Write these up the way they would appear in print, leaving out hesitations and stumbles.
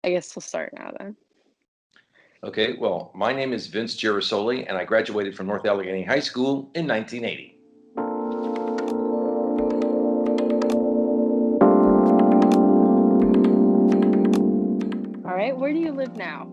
I guess we'll start now then. Okay, well, my name is Vince Gerasole, and I graduated from North Allegheny High School in 1980. All right, where do you live now?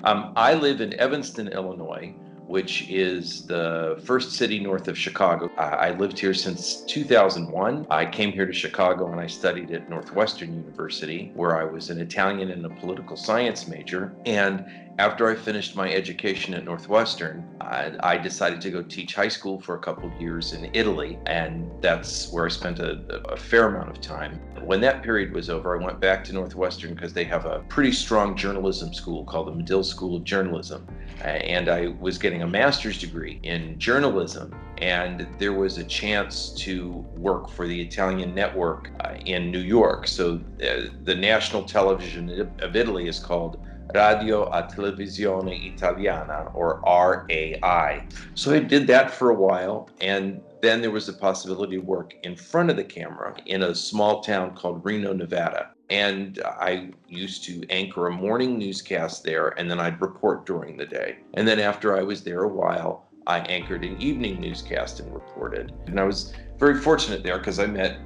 I live in Evanston, Illinois, which is the first city north of Chicago. I lived here since 2001. I came here to Chicago and I studied at Northwestern University, where I was an Italian and a political science major. And after I finished my education at Northwestern, I decided to go teach high school for a couple of years in Italy, and that's where I spent a fair amount of time. When that period was over, I went back to Northwestern because they have a pretty strong journalism school called the Medill School of Journalism, and I was getting a master's degree in journalism, and there was a chance to work for the Italian network in New York. So the national television of Italy is called Radio a Televisione Italiana, or RAI. So I did that for a while, and then there was the possibility to work in front of the camera in a small town called Reno, Nevada. And I used to anchor a morning newscast there, and then I'd report during the day. And then after I was there a while, I anchored an evening newscast and reported. And I was very fortunate there because I met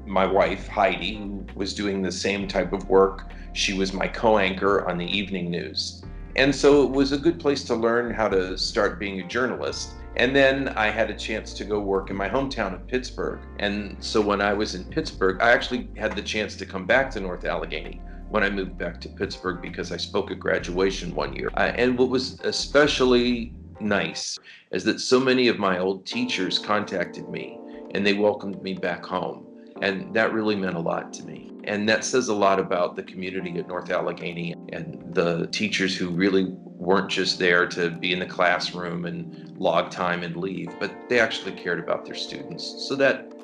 my wife, Heidi, who was doing the same type of work. She was my co-anchor on the evening news. And so it was a good place to learn how to start being a journalist. And then I had a chance to go work in my hometown of Pittsburgh. And so when I was in Pittsburgh, I actually had the chance to come back to North Allegheny when I moved back to Pittsburgh because I spoke at graduation one year. And what was especially nice is that so many of my old teachers contacted me and they welcomed me back home. And that really meant a lot to me. And that says a lot about the community at North Allegheny and the teachers who really weren't just there to be in the classroom and log time and leave, but they actually cared about their students. So that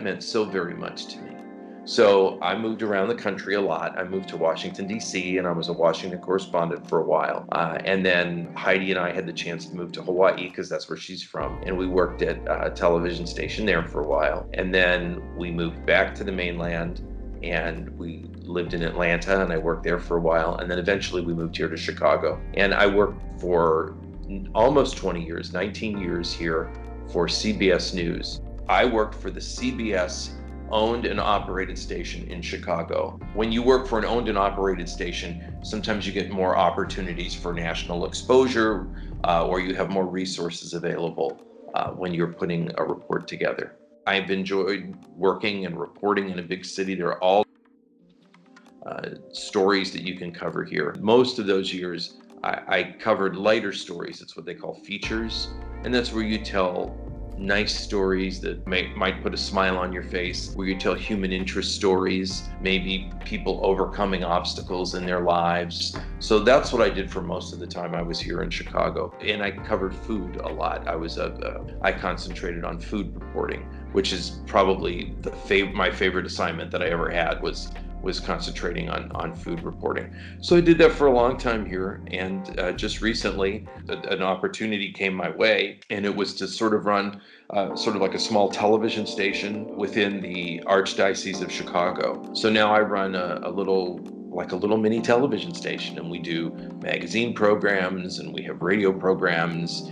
meant so very much to me. So I moved around the country a lot. I moved to Washington, D.C., and I was a Washington correspondent for a while. And then Heidi and I had the chance to move to Hawaii because that's where she's from. And we worked at a television station there for a while. And then we moved back to the mainland and we lived in Atlanta and I worked there for a while. And then eventually we moved here to Chicago. And I worked for almost 20 years, 19 years here for CBS News. I worked for the CBS owned and operated station in Chicago. When you work for an owned and operated station, sometimes you get more opportunities for national exposure, or you have more resources available when you're putting a report together. I've enjoyed working and reporting in a big city. There are all stories that you can cover here. Most of those years, I covered lighter stories. It's what they call features, and that's where you tell nice stories that might put a smile on your face, where you tell human interest stories, maybe people overcoming obstacles in their lives. So that's what I did for most of the time I was here in Chicago. And I covered food a lot. I concentrated on food reporting, which is probably my favorite assignment that I ever had was concentrating on food reporting. So I did that for a long time here, and just recently an opportunity came my way, and it was to sort of run sort of like a small television station within the Archdiocese of Chicago. So now I run a little mini television station, and we do magazine programs and we have radio programs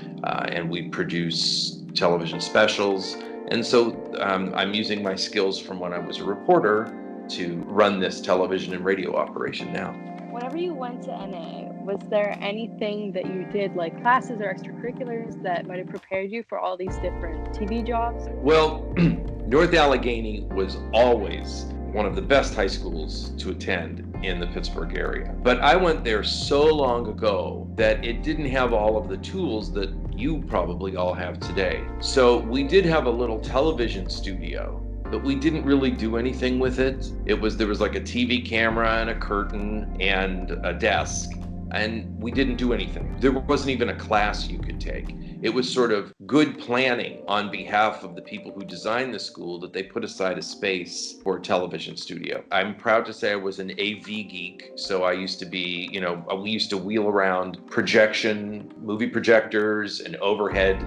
and we produce television specials. And so I'm using my skills from when I was a reporter to run this television and radio operation now. Whenever you went to NA, was there anything that you did, like classes or extracurriculars, that might have prepared you for all these different TV jobs? Well, North Allegheny was always one of the best high schools to attend in the Pittsburgh area. But I went there so long ago that it didn't have all of the tools that you probably all have today. So we did have a little television studio, but we didn't really do anything with it. There was like a TV camera and a curtain and a desk, and we didn't do anything. There wasn't even a class you could take. It was sort of good planning on behalf of the people who designed the school that they put aside a space for a television studio. I'm proud to say I was an AV geek. So I used to be, we used to wheel around movie projectors and overhead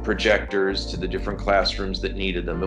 projectors to the different classrooms that needed them.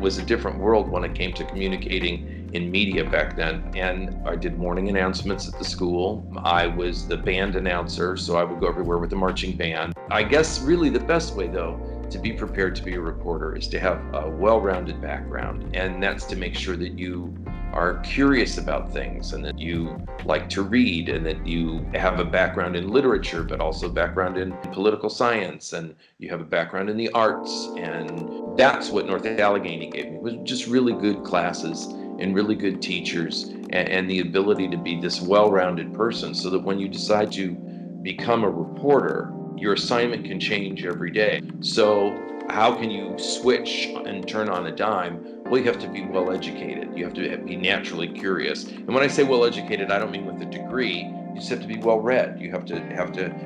was a different world when it came to communicating in media back then. And I did morning announcements at the school. I was the band announcer, so I would go everywhere with the marching band. I guess really the best way, though, to be prepared to be a reporter is to have a well-rounded background, and that's to make sure that you are curious about things and that you like to read and that you have a background in literature, but also a background in political science, and you have a background in the arts. And that's what North Allegheny gave me, was just really good classes and really good teachers, and the ability to be this well-rounded person, so that when you decide to become a reporter, your assignment can change every day. So how can you switch and turn on a dime? Well, you have to be well educated. You have to be naturally curious. And when I say well educated, I don't mean with a degree. You just have to be well read. You have to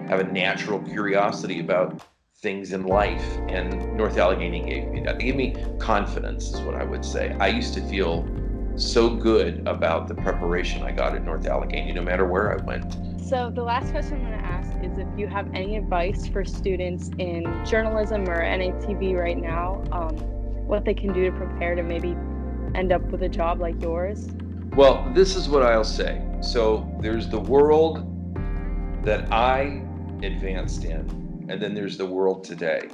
have a natural curiosity about things in life. And North Allegheny gave me that. It gave me confidence, is what I would say. I used to feel so good about the preparation I got at North Allegheny, no matter where I went. So the last question I'm going to ask is if you have any advice for students in journalism or NATV right now, what they can do to prepare to maybe end up with a job like yours? Well, this is what I'll say. So there's the world that I advanced in, and then there's the world today.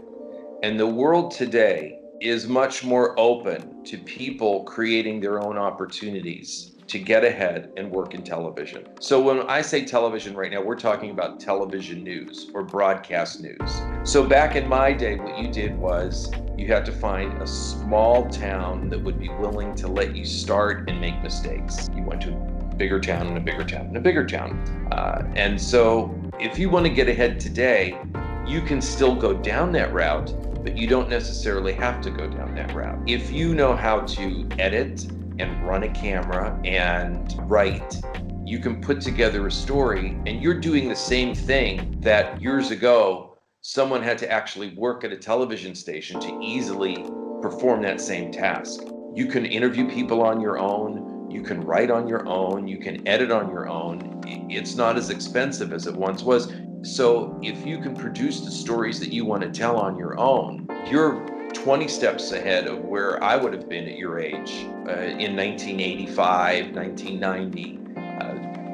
And the world today is much more open to people creating their own opportunities to get ahead and work in television. So when I say television right now, we're talking about television news or broadcast news. So back in my day, what you did was you had to find a small town that would be willing to let you start and make mistakes. You went to a bigger town and a bigger town and a bigger town. And so if you want to get ahead today, you can still go down that route, but you don't necessarily have to go down that route. If you know how to edit and run a camera and write, you can put together a story, and you're doing the same thing that years ago someone had to actually work at a television station to easily perform that same task. You can interview people on your own, you can write on your own, you can edit on your own. It's not as expensive as it once was. So if you can produce the stories that you want to tell on your own, you're 20 steps ahead of where I would have been at your age in 1985, 1990.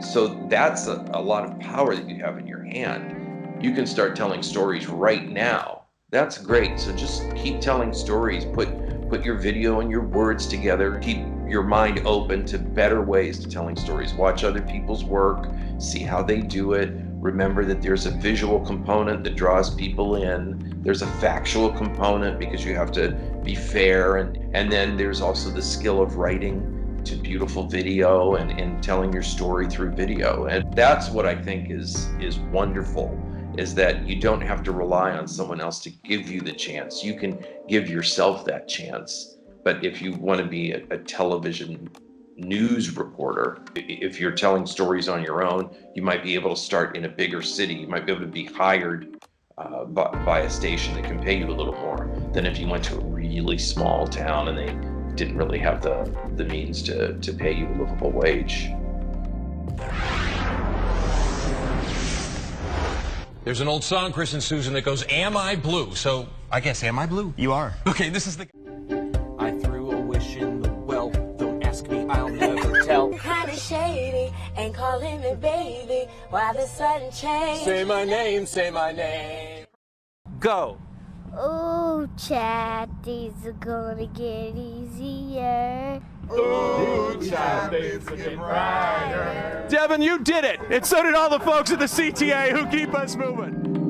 So that's a lot of power that you have in your hand. You can start telling stories right now. That's great. So just keep telling stories. Put your video and your words together. Keep your mind open to better ways to telling stories. Watch other people's work. See how they do it. Remember that there's a visual component that draws people in. There's a factual component because you have to be fair. And then there's also the skill of writing to beautiful video and telling your story through video. And that's what I think is wonderful, is that you don't have to rely on someone else to give you the chance. You can give yourself that chance. But if you want to be a television news reporter, if you're telling stories on your own, you might be able to start in a bigger city. You might be able to be hired by a station that can pay you a little more than if you went to a really small town and they didn't really have the means to pay you a livable wage. There's an old song, Chris and Susan, that goes, "Am I blue?" So I guess, am I blue? You are. Okay, this is the... I threw a wish in the well. Don't ask me, I'll never tell. Kinda shady, ain't calling me baby. Why the sudden change? Say my name, say my name. Go. Oh, chat, these are gonna get easier. Ooh, child, it's getting brighter. Devin, you did it! And so did all the folks at the CTA who keep us moving.